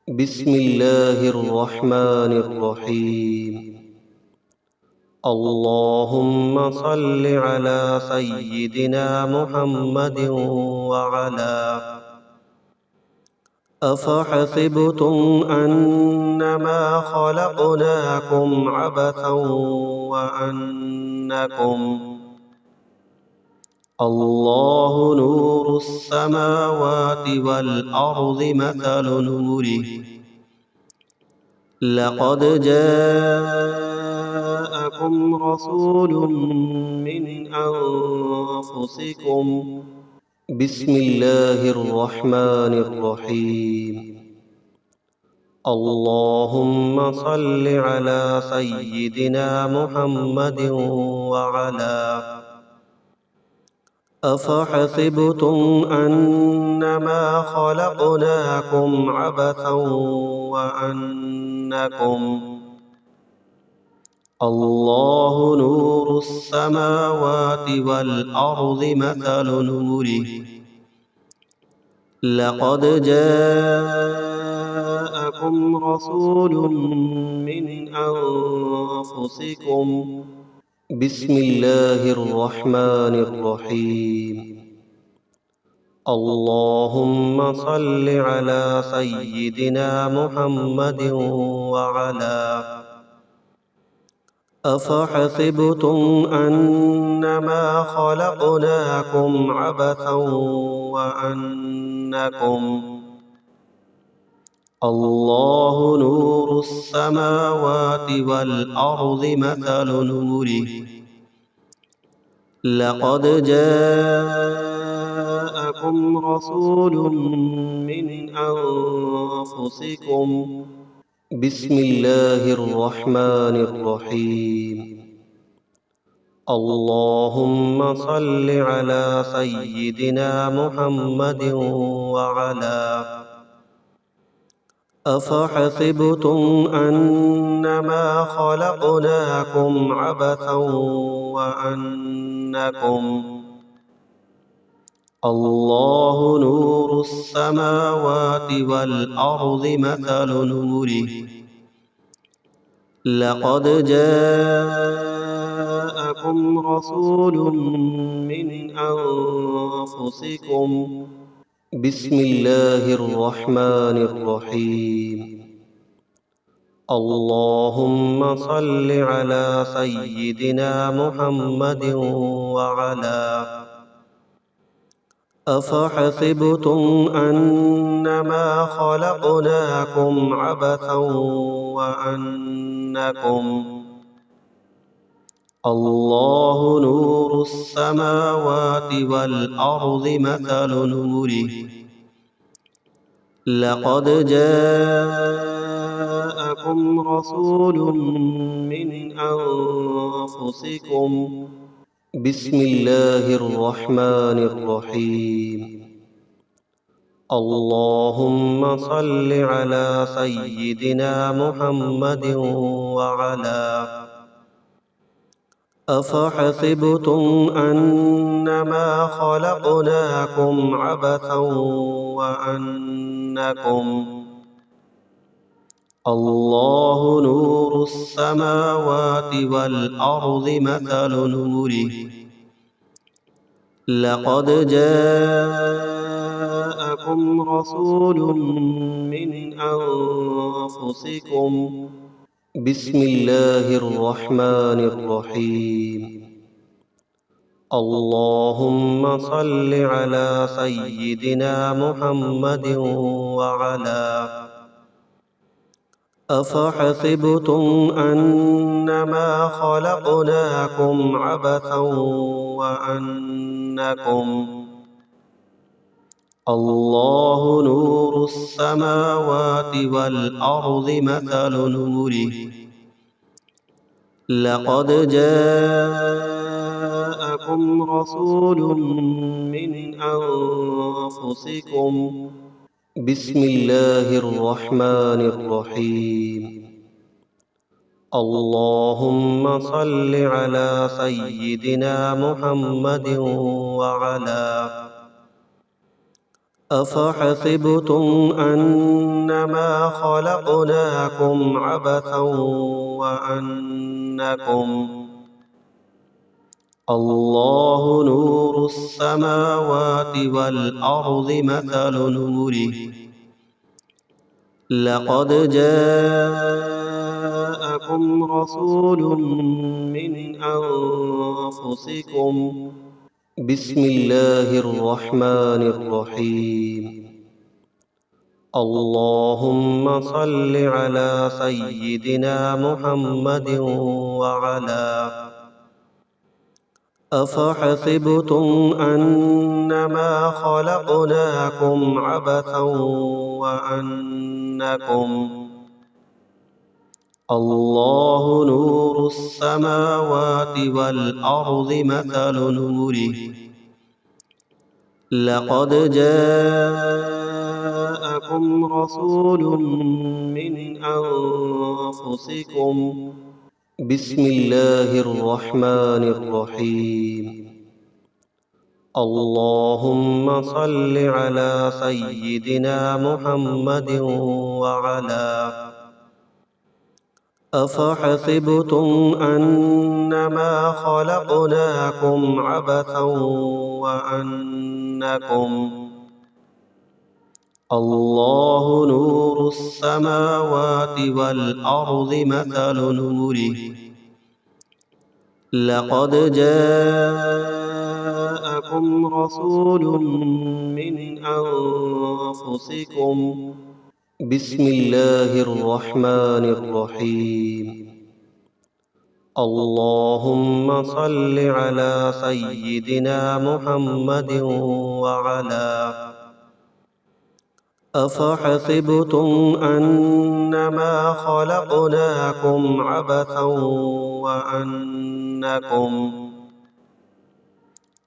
بسم الله الرحمن الرحيم. اللهم صل على سيدنا محمد وعلى أفحسبتم أنما خلقناكم عبثا وأنكم الله نور السماوات والأرض مثل نوره لقد جاءكم رسول من أنفسكم بسم الله الرحمن الرحيم. اللهم صل على سيدنا محمد وعلى أفحسبتم أنما خلقناكم عبثا وأنكم الله نور السماوات والأرض مثل نوره لقد جاءكم رسول من أنفسكم بسم الله الرحمن الرحيم. اللهم صل على سيدنا محمد وعلى أفحسبتم أنما خلقناكم عبثا وأنكم الله نور السماوات والأرض مثل نوره لقد جاءكم رسول من أنفسكم بسم الله الرحمن الرحيم. اللهم صل على سيدنا محمد وعلى أفحسبتم أنما خلقناكم عبثا وأنكم الله نور السماوات والأرض مثل نوره لقد جاءكم رسول من أنفسكم بسم الله الرحمن الرحيم. اللهم صل على سيدنا محمد وعلى أفحسبتم أنما خلقناكم عبثا وأنكم الله نور السماوات والأرض مثل نوره لقد جاءكم رسول من أنفسكم بسم الله الرحمن الرحيم. اللهم صل على سيدنا محمد وعلى أفحسبتم أنما خلقناكم عبثا وأنكم الله نور السماوات والأرض مثل نوره لقد جاءكم رسول من أنفسكم بسم الله الرحمن الرحيم. اللهم صل على سيدنا محمد وعلى أفحسبتم أنما خلقناكم عبثا وأنكم الله نور السماوات والأرض مثل نوره لقد جاءكم رسول من أنفسكم بسم الله الرحمن الرحيم. اللهم صل على سيدنا محمد وعلى أفحسبتم أنما خلقناكم عبثا وأنكم الله نور السماوات والأرض مثل نوره لقد جاءكم رسول من أنفسكم بسم الله الرحمن الرحيم اللهم صل على سيدنا محمد وعلى أفحسبتم أنما خلقناكم عبثا وأنكم الله نور السماوات والأرض مثل نوره لقد جاءكم رسول من أنفسكم بسم الله الرحمن الرحيم اللهم صل على سيدنا محمد وعلى أفحسبتم أنما خلقناكم عبثا وأنكم الله نور السماوات والأرض مثل نوره لقد جاءكم رسول من أنفسكم بسم الله الرحمن الرحيم اللهم صل على سيدنا محمد وعلى أفحسبتم أنما خلقناكم عبثا وأنكم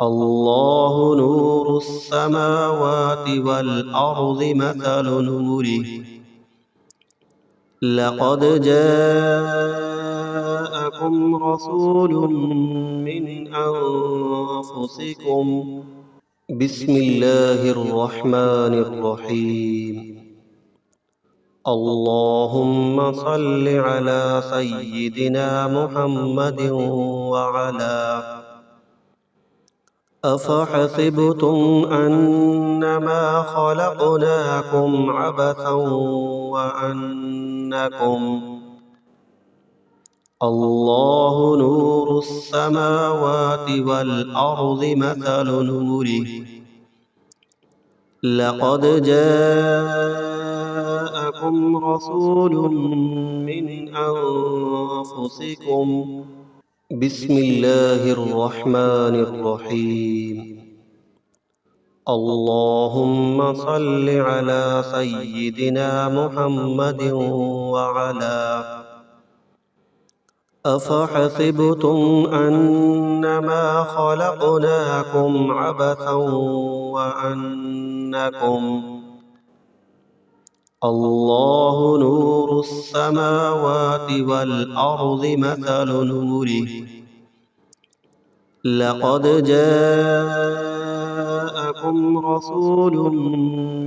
الله نور السماوات والأرض مثل نوره لقد جاءكم رسول من أنفسكم بسم الله الرحمن الرحيم اللهم صل على سيدنا محمد وعلى أفحسبتم أنما خلقناكم عبثا وأنكم الله نور السماوات والأرض مثل نوره لقد جاءكم رسول من أنفسكم بسم الله الرحمن الرحيم اللهم صل على سيدنا محمد وعلى أفحسبتم أنما خلقناكم عبثا وأنكم الله نور السماوات والأرض مثل نوره لقد جاءكم رسول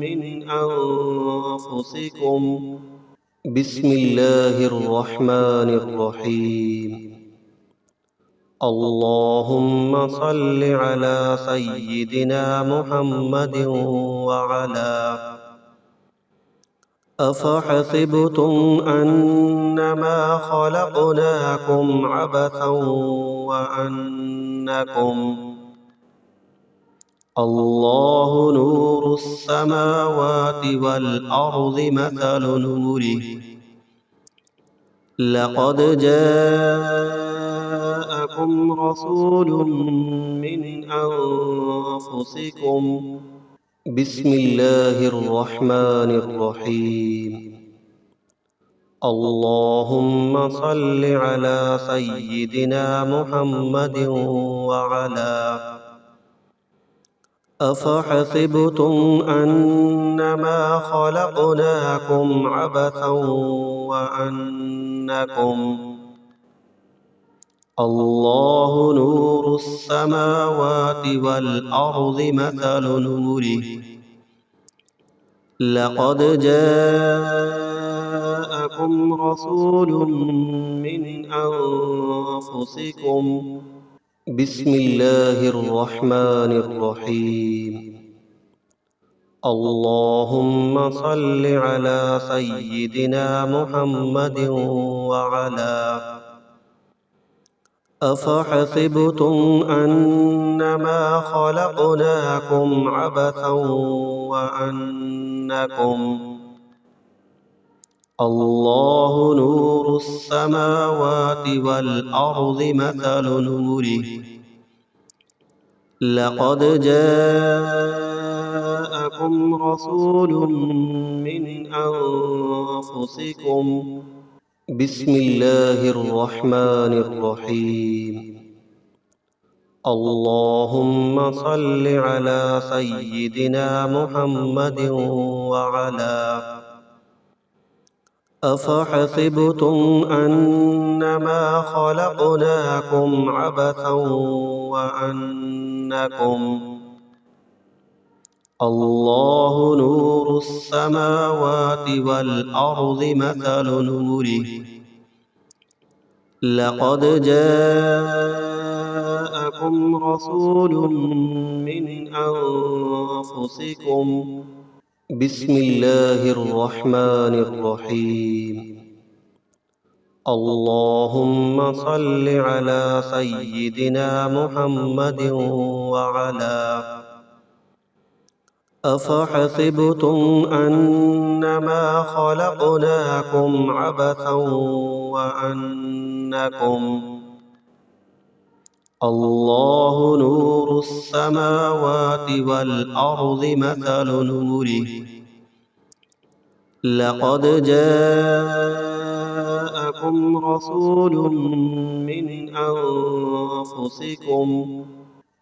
من أنفسكم بسم الله الرحمن الرحيم اللهم صل على سيدنا محمد وعلى أفحسبتم أنما خلقناكم عبثا وأنكم الله نور السماوات والأرض مثل نوره لقد جاءكم رسول من أنفسكم بسم الله الرحمن الرحيم اللهم صل على سيدنا محمد وعلى أفحسبتم أنما خلقناكم عبثا وأنكم الله نور السماوات والأرض مثل نوره لقد جاءكم رسول من أنفسكم. بسم الله الرحمن الرحيم. اللهم صل على سيدنا محمد وعلى. أفحسبتم أنما خلقناكم عبثا وأنكم. الله نور السماوات والأرض مثل نوره. لقد جاءكم رسول من أنفسكم. بسم الله الرحمن الرحيم. اللهم صل على سيدنا محمد وعلى. أفحسبتم أنما خلقناكم عبثا وأنكم. الله نور السماوات والأرض مثل نوره. لقد جاءكم رسول من أنفسكم. بسم الله الرحمن الرحيم. اللهم صل على سيدنا محمد وعلى. أفحسبتم أنما خلقناكم عبثا وأنكم. الله نور السماوات والأرض مثل نوره. لقد جاءكم رسول من أنفسكم.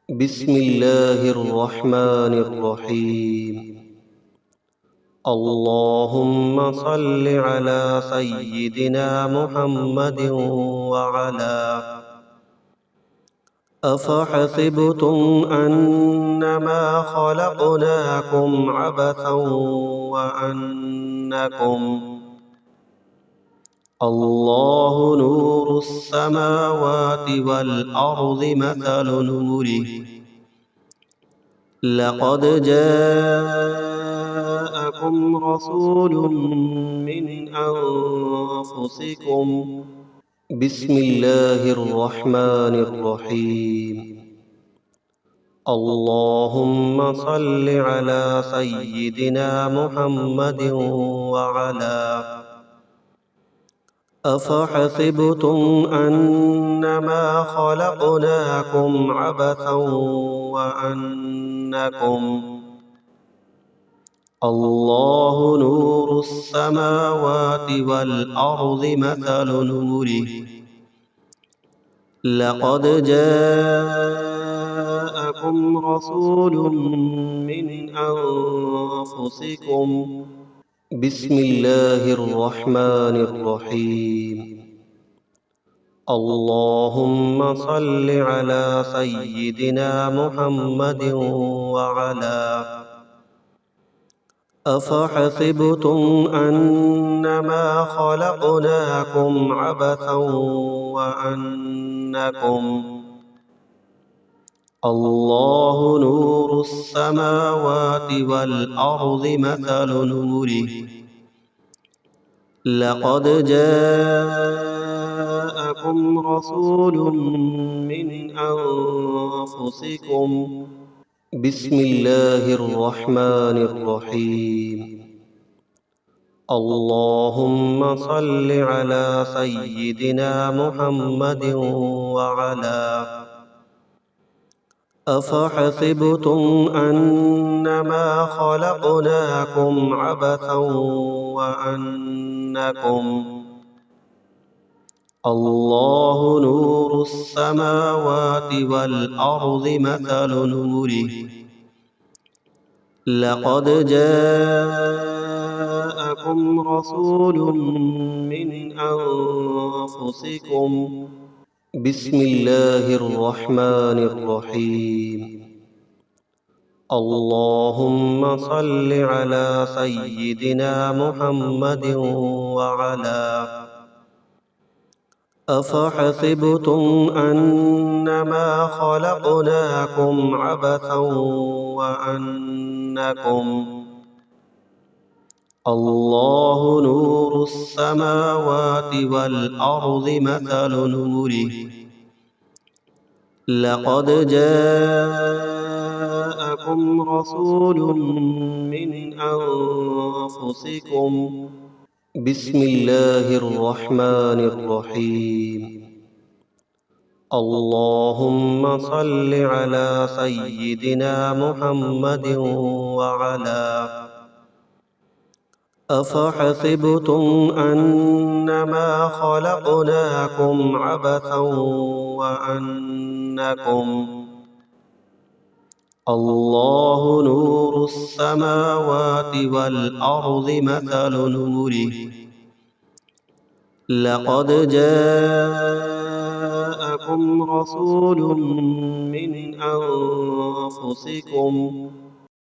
بسم الله الرحمن الرحيم. اللهم صل على سيدنا محمد وعلى. أفحسبتم أنما خلقناكم عبثا وأنكم. الله نور السماوات والأرض مثل نوره. لقد جاءكم رسول من أنفسكم. بسم الله الرحمن الرحيم. اللهم صل على سيدنا محمد وعلى. أفحسبتم أنما خلقناكم عبثا وأنكم. الله نور السماوات والأرض مثل نوره. لقد جاءكم رسول من أنفسكم. بسم الله الرحمن الرحيم. اللهم صل على سيدنا محمد وعلى. أفحسبتم أنما خلقناكم عبثا وأنكم. الله نور السماوات والأرض مثل نوره. لقد جاءكم رسول من أنفسكم. بسم الله الرحمن الرحيم. اللهم صل على سيدنا محمد وعلى. أفحسبتم أنما خلقناكم عبثا وأنكم. الله نور السماوات والأرض مثل نوره. لقد جاءكم رسول من أنفسكم. بسم الله الرحمن الرحيم. اللهم صل على سيدنا محمد وعلى أفحسبتم أنما خلقناكم عبثا وأنكم الله نور السماوات والأرض مثل نوره لقد جاءكم رسول من أنفسكم بسم الله الرحمن الرحيم اللهم صل على سيدنا محمد وعلى أفحسبتم أنما خلقناكم عبثا وأنكم الله نور السماوات والأرض مثل نوره لقد جاءكم رسول من أنفسكم